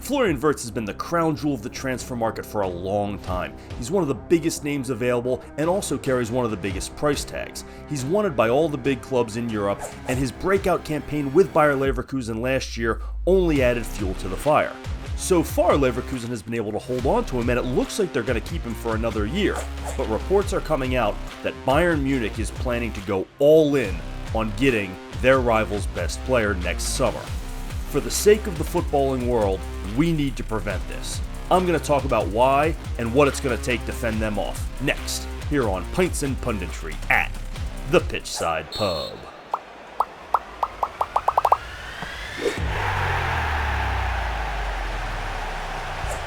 Florian Wirtz has been the crown jewel of the transfer market for a long time. He's one of the biggest names available and also carries one of the biggest price tags. He's wanted by all the big clubs in Europe, and his breakout campaign with Bayer Leverkusen last year only added fuel to the fire. So far, Leverkusen has been able to hold on to him, and it looks like they're going to keep him for another year. But reports are coming out that Bayern Munich is planning to go all in on getting their rival's best player next summer. For the sake of the footballing world, we need to prevent this. I'm going to talk about why and what it's going to take to fend them off next, here on Pints and Punditry at the Pitchside Pub.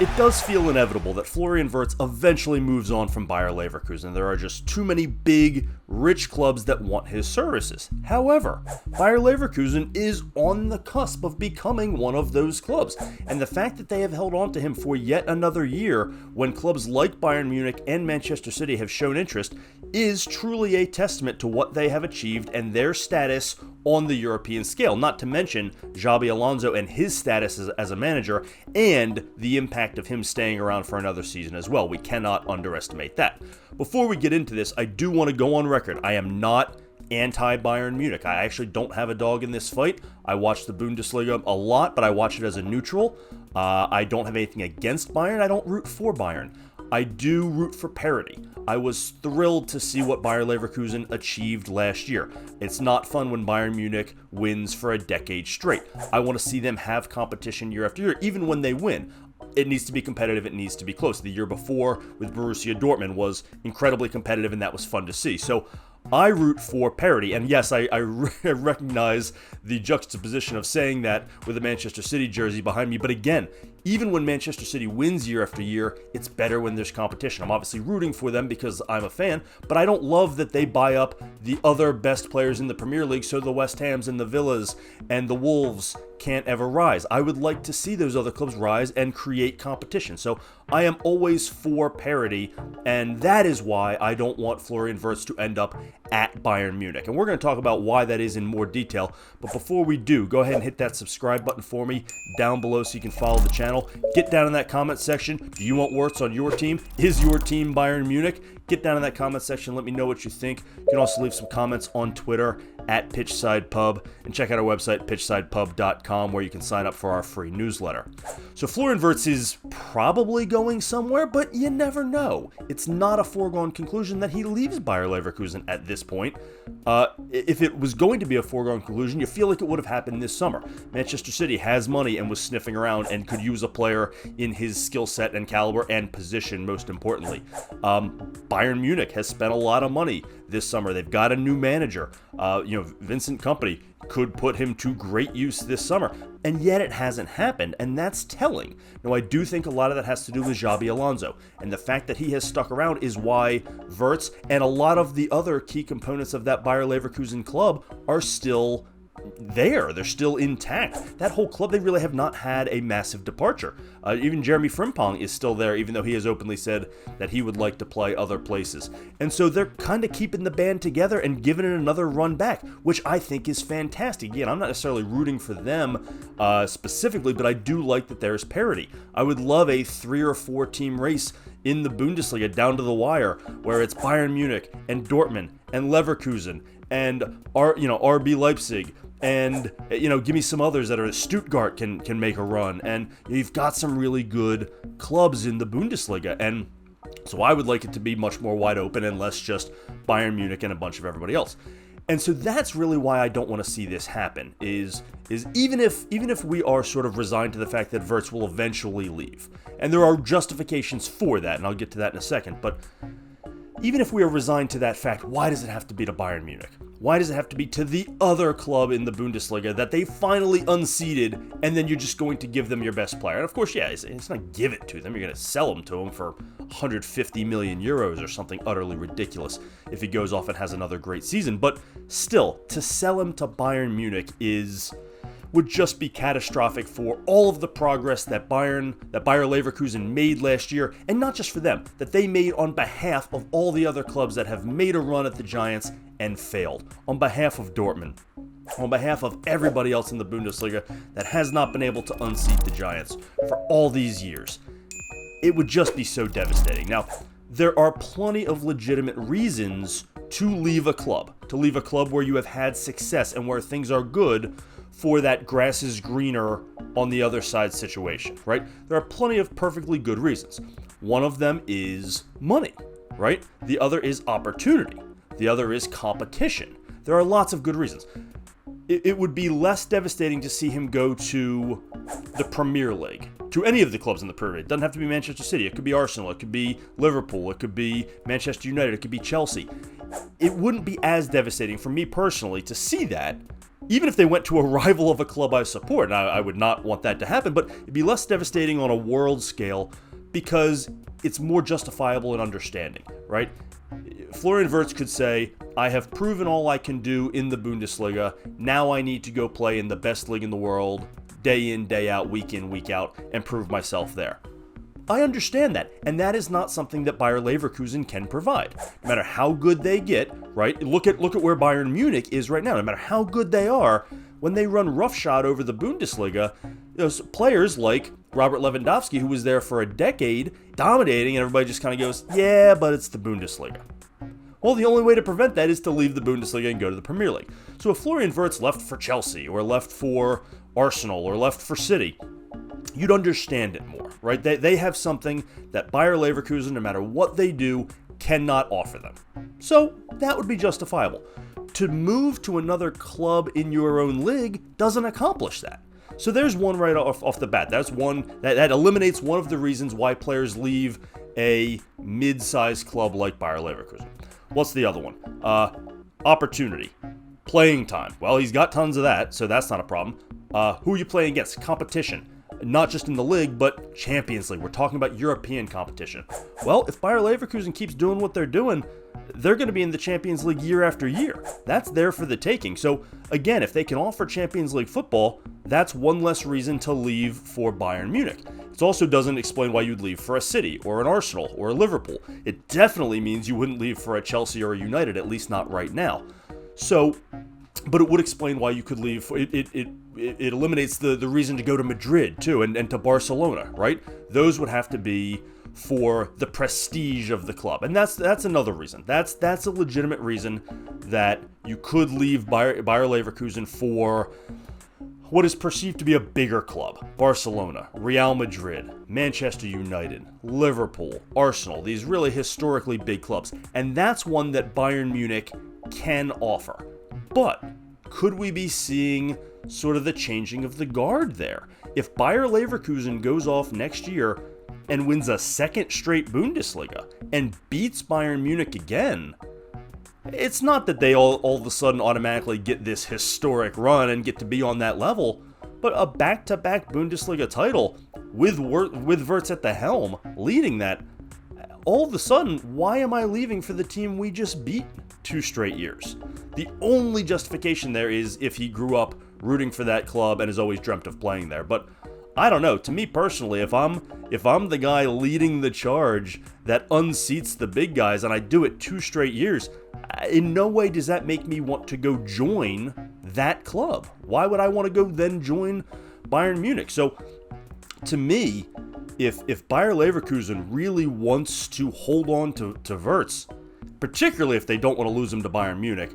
It does feel inevitable that Florian Wirtz eventually moves on from Bayer Leverkusen. There are just too many big, rich clubs that want his services. However, Bayer Leverkusen is on the cusp of becoming one of those clubs, and the fact that they have held on to him for yet another year when clubs like Bayern Munich and Manchester City have shown interest is truly a testament to what they have achieved and their status on the European scale, not to mention Xabi Alonso and his status as a manager and the impact of him staying around for another season as well. We cannot underestimate that. Before we get into this, I do want to go on record. I am not anti-Bayern Munich. I actually don't have a dog in this fight. I watch the Bundesliga a lot, but I watch it as a neutral. I don't have anything against Bayern. I don't root for Bayern. I do root for parity. I was thrilled to see what Bayer Leverkusen achieved last year. It's not fun when Bayern Munich wins for a decade straight. I want to see them have competition year after year, even when they win. It needs to be competitive, it needs to be close. The year before with Borussia Dortmund was incredibly competitive, and that was fun to see. So I root for parity, and yes, I recognize the juxtaposition of saying that with a Manchester City jersey behind me, but again, even when Manchester City wins year after year, it's better when there's competition. I'm obviously rooting for them because I'm a fan, but I don't love that they buy up the other best players in the Premier League so the West Hams and the Villas and the Wolves can't ever rise. I would like to see those other clubs rise and create competition. So I am always for parity, and that is why I don't want Florian Wirtz to end up at Bayern Munich. And we're going to talk about why that is in more detail. But before we do, go ahead and hit that subscribe button for me down below so you can follow the channel. Get down in that comment section. Do you want Wirtz on your team? Is your team Bayern Munich? Get down in that comment section. Let me know what you think. You can also leave some comments on Twitter at PitchsidePub, and check out our website, pitchsidepub.com, where you can sign up for our free newsletter. So Florian Wirtz is probably going somewhere, but you never know. It's not a foregone conclusion that he leaves Bayer Leverkusen at this point. If it was going to be a foregone conclusion, you feel like it would have happened this summer. Manchester City has money and was sniffing around and could use a player in his skill set and caliber and position, most importantly. Bayern Munich has spent a lot of money this summer. They've got a new manager. Vincent Kompany could put him to great use this summer, and yet it hasn't happened, and that's telling. Now, I do think a lot of that has to do with Xabi Alonso, and the fact that he has stuck around is why Wirtz and a lot of the other key components of that Bayer Leverkusen club are still there. They're still intact. That whole club, they really have not had a massive departure. Even Jeremy Frimpong is still there, even though he has openly said that he would like to play other places. And so they're kind of keeping the band together and giving it another run back, which I think is fantastic. Again, I'm not necessarily rooting for them specifically, but I do like that there's parity. I would love a 3 or 4 team race in the Bundesliga down to the wire, where it's Bayern Munich and Dortmund and Leverkusen and RB Leipzig, and give me some others that are Stuttgart can make a run, and you've got some really good clubs in the Bundesliga, and so I would like it to be much more wide open and less just Bayern Munich and a bunch of everybody else. And so that's really why I don't want to see this happen, is even if we are sort of resigned to the fact that Wirtz will eventually leave, and there are justifications for that, and I'll get to that in a second, but even if we are resigned to that fact, why does it have to be to Bayern Munich? Why does it have to be to the other club in the Bundesliga that they finally unseated, and then you're just going to give them your best player? And of course, yeah, it's not give it to them. You're going to sell them to them for 150 million euros or something utterly ridiculous if he goes off and has another great season. But still, to sell him to Bayern Munich would just be catastrophic for all of the progress that Bayer Leverkusen made last year, and not just for them, that they made on behalf of all the other clubs that have made a run at the Giants and failed, on behalf of Dortmund, on behalf of everybody else in the Bundesliga that has not been able to unseat the Giants for all these years. It would just be so devastating. Now, there are plenty of legitimate reasons to leave a club where you have had success and where things are good for that grass is greener on the other side situation, right? There are plenty of perfectly good reasons. One of them is money, right? The other is opportunity. The other is competition. There are lots of good reasons. It would be less devastating to see him go to the Premier League, to any of the clubs in the Premier League. It doesn't have to be Manchester City. It could be Arsenal. It could be Liverpool. It could be Manchester United. It could be Chelsea. It wouldn't be as devastating for me personally to see that, even if they went to a rival of a club I support. And I would not want that to happen, but it'd be less devastating on a world scale because it's more justifiable and understanding, right? Florian Wirtz could say, I have proven all I can do in the Bundesliga. Now I need to go play in the best league in the world, day in, day out, week out, and prove myself there. I understand that, and that is not something that Bayer Leverkusen can provide. No matter how good they get, right? Look at where Bayern Munich is right now. No matter how good they are, when they run roughshod over the Bundesliga, those players like Robert Lewandowski, who was there for a decade, dominating, and everybody just kind of goes, yeah, but it's the Bundesliga. Well, the only way to prevent that is to leave the Bundesliga and go to the Premier League. So if Florian Wirtz left for Chelsea, or left for Arsenal, or left for City, you'd understand it more, right? They have something that Bayer Leverkusen, no matter what they do, cannot offer them. So that would be justifiable. To move to another club in your own league doesn't accomplish that. So there's one right off the bat. That's one that eliminates one of the reasons why players leave a mid-sized club like Bayer Leverkusen. What's the other one? Opportunity. Playing time. Well, he's got tons of that, so that's not a problem. Who are you playing against? Competition. Not just in the league, but Champions League. We're talking about European competition. Well, if Bayer Leverkusen keeps doing what they're doing, they're going to be in the Champions League year after year. That's there for the taking. So, again, if they can offer Champions League football, that's one less reason to leave for Bayern Munich. It also doesn't explain why you'd leave for a City, or an Arsenal, or a Liverpool. It definitely means you wouldn't leave for a Chelsea or a United, at least not right now. So, but it would explain why you could leave. It eliminates the reason to go to Madrid, too, and to Barcelona, right? Those would have to be for the prestige of the club. And that's another reason. That's a legitimate reason that you could leave Bayer Leverkusen for what is perceived to be a bigger club. Barcelona, Real Madrid, Manchester United, Liverpool, Arsenal, these really historically big clubs. And that's one that Bayern Munich can offer. But could we be seeing sort of the changing of the guard there? If Bayer Leverkusen goes off next year and wins a second straight Bundesliga and beats Bayern Munich again, it's not that they all of a sudden automatically get this historic run and get to be on that level, but a back-to-back Bundesliga title with Wirtz at the helm leading that, all of a sudden, why am I leaving for the team we just beat 2 straight years? The only justification there is if he grew up rooting for that club and has always dreamt of playing there. But I don't know. To me personally, if I'm the guy leading the charge that unseats the big guys and I do it 2 straight years, in no way does that make me want to go join that club. Why would I want to go then join Bayern Munich? So to me, if Bayer Leverkusen really wants to hold on to Wirtz, particularly if they don't want to lose him to Bayern Munich,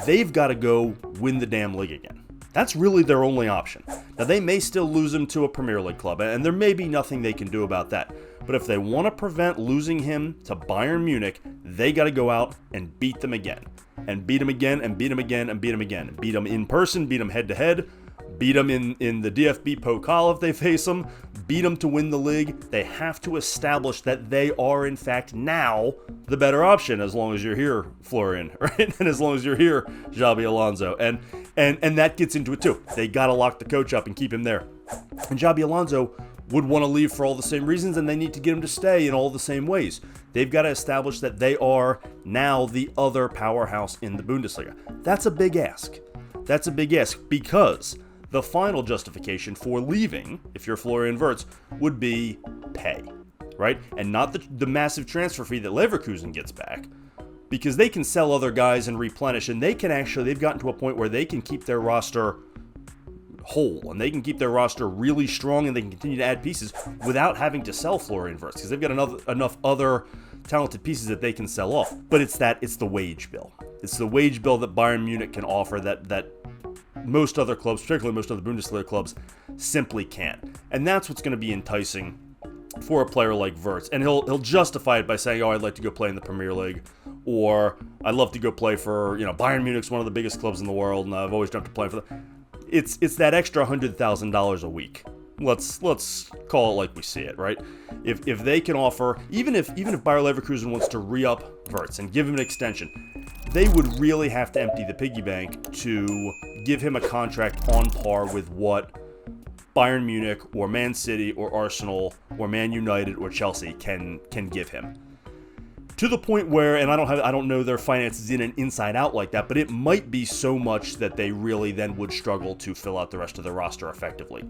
they've got to go win the damn league again. That's really their only option. Now, they may still lose him to a Premier League club, and there may be nothing they can do about that. But if they want to prevent losing him to Bayern Munich, they got to go out and beat them again. And beat them again, and beat them again, and beat them again. Beat them in person, beat them head-to-head, beat them in the DFB Pokal if they face them, beat them to win the league. They have to establish that they are, in fact, now the better option, as long as you're here, Florian, right? And as long as you're here, Xabi Alonso. And that gets into it too. They got to lock the coach up and keep him there. And Xabi Alonso would want to leave for all the same reasons, and they need to get him to stay in all the same ways. They've got to establish that they are now the other powerhouse in the Bundesliga. That's a big ask. That's a big ask because the final justification for leaving, if you're Florian Wirtz, would be pay, right? And not the massive transfer fee that Leverkusen gets back, because they can sell other guys and replenish, and they've gotten to a point where they can keep their roster whole, and they can keep their roster really strong, and they can continue to add pieces without having to sell Florian Wirtz, because they've got enough other talented pieces that they can sell off. But it's the wage bill. It's the wage bill that Bayern Munich can offer that most other clubs, particularly most other Bundesliga clubs, simply can't. And that's what's going to be enticing for a player like Wirtz. And he'll justify it by saying, oh, I'd like to go play in the Premier League, or I'd love to go play for, Bayern Munich's one of the biggest clubs in the world, and I've always dreamt of playing for them. It's that extra $100,000 a week. Let's call it like we see it, right? If they can offer, even if Bayer Leverkusen wants to re-up Wirtz and give him an extension, they would really have to empty the piggy bank to give him a contract on par with what Bayern Munich or Man City or Arsenal or Man United or Chelsea can give him. To the point where, and I don't know their finances in and inside out like that, but it might be so much that they really then would struggle to fill out the rest of their roster effectively.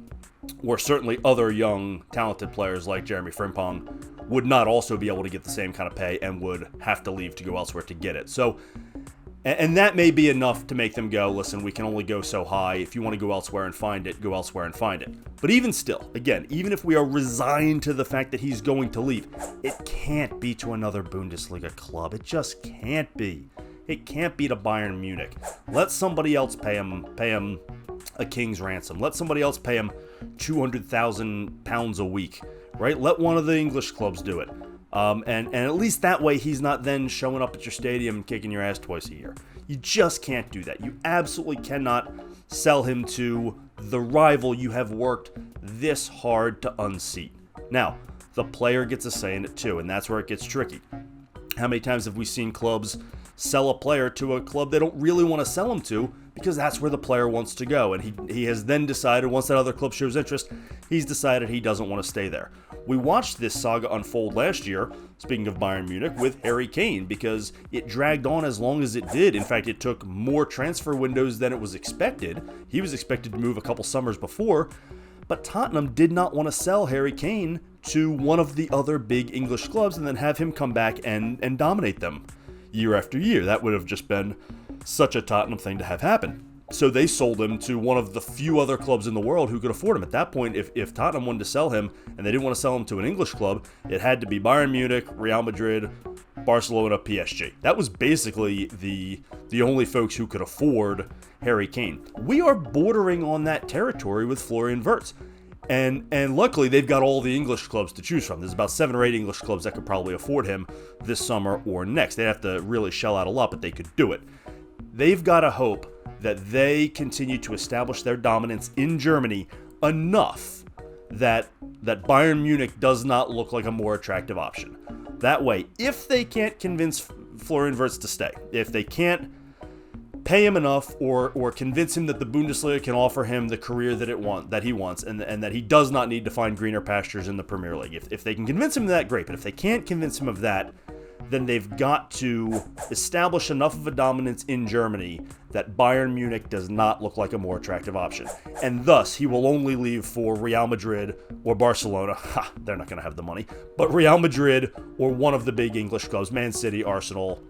Or certainly other young, talented players like Jeremy Frimpong would not also be able to get the same kind of pay and would have to leave to go elsewhere to get it. So, and that may be enough to make them go, listen, we can only go so high. If you want to go elsewhere and find it, go elsewhere and find it. But even still, again, even if we are resigned to the fact that he's going to leave, it can't be to another Bundesliga club. It just can't be. It can't be to Bayern Munich. Let somebody else pay him a king's ransom. Let somebody else pay him £200,000 a week, right? Let one of the English clubs do it. And at least that way he's not then showing up at your stadium and kicking your ass twice a year. You just can't do that. You absolutely cannot sell him to the rival you have worked this hard to unseat. Now, the player gets a say in it too, and that's where it gets tricky. How many times have we seen clubs sell a player to a club they don't really want to sell him to because that's where the player wants to go, and he has then decided, once that other club shows interest, he's decided he doesn't want to stay there. We watched this saga unfold last year, speaking of Bayern Munich, with Harry Kane, because it dragged on as long as it did. In fact, it took more transfer windows than it was expected. He was expected to move a couple summers before, but Tottenham did not want to sell Harry Kane to one of the other big English clubs and then have him come back and dominate them year after year. That would have just been such a Tottenham thing to have happen. So they sold him to one of the few other clubs in the world who could afford him. At that point, if Tottenham wanted to sell him and they didn't want to sell him to an English club, it had to be Bayern Munich, Real Madrid, Barcelona, PSG. That was basically the only folks who could afford Harry Kane. We are bordering on that territory with Florian Wirtz. And luckily, they've got all the English clubs to choose from. There's about 7 or 8 English clubs that could probably afford him this summer or next. They'd have to really shell out a lot, but they could do it. They've got to hope that they continue to establish their dominance in Germany enough that Bayern Munich does not look like a more attractive option. That way, if they can't convince Florian Wirtz to stay, if they can't pay him enough or convince him that the Bundesliga can offer him the career that he wants and that he does not need to find greener pastures in the Premier League, if they can convince him of that, great. But if they can't convince him of that, then they've got to establish enough of a dominance in Germany that Bayern Munich does not look like a more attractive option. And thus, he will only leave for Real Madrid or Barcelona. They're not going to have the money. But Real Madrid or one of the big English clubs, Man City, Arsenal,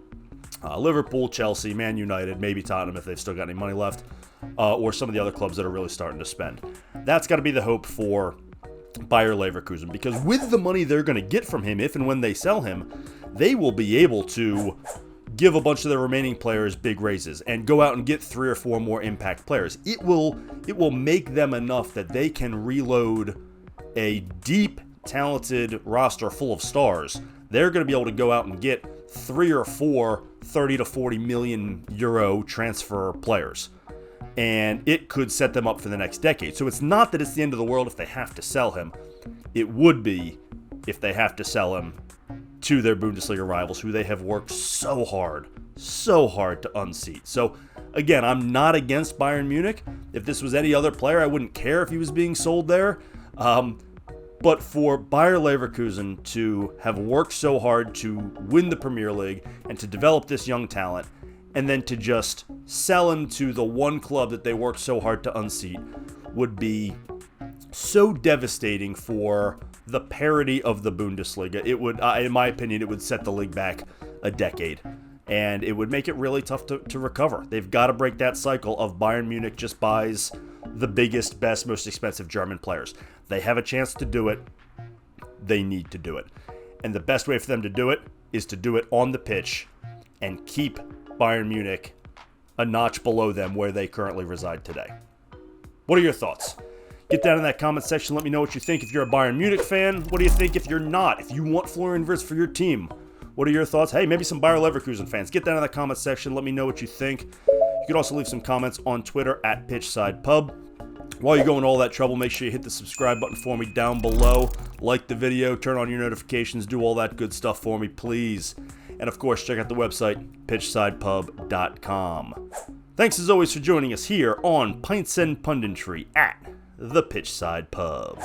Liverpool, Chelsea, Man United, maybe Tottenham if they've still got any money left, or some of the other clubs that are really starting to spend. That's got to be the hope for Bayer Leverkusen, because with the money they're going to get from him, if and when they sell him, they will be able to give a bunch of their remaining players big raises and go out and get 3 or 4 more impact players. It will make them enough that they can reload a deep, talented roster full of stars. They're going to be able to go out and get 3 or 4 30 to 40 million euro transfer players. And it could set them up for the next decade. So it's not that it's the end of the world if they have to sell him. It would be if they have to sell him to their Bundesliga rivals, who they have worked so hard to unseat. So again, I'm not against Bayern Munich. If this was any other player, I wouldn't care if he was being sold there. But for Bayer Leverkusen to have worked so hard to win the Premier League and to develop this young talent, and then to just sell him to the one club that they worked so hard to unseat, would be so devastating for the parity of the Bundesliga. It would, in my opinion, it would set the league back a decade. and it would make it really tough to recover. They've got to break that cycle of Bayern Munich just buys the biggest, best, most expensive German players. They have a chance to do it. They need to do it. And the best way for them to do it is to do it on the pitch and keep Bayern Munich a notch below them where they currently reside today. What are your thoughts? Get down in that comment section. Let me know what you think. If you're a Bayern Munich fan, what do you think if you're not? If you want Florian Wirtz for your team, what are your thoughts? Hey, maybe some Bayer Leverkusen fans. Get down in the comment section. Let me know what you think. You can also leave some comments on Twitter at PitchsidePub. While you're going all that trouble, make sure you hit the subscribe button for me down below. Like the video, turn on your notifications, do all that good stuff for me, please. And of course, check out the website, pitchsidepub.com. Thanks as always for joining us here on Pints and Punditry at the Pitchside Pub.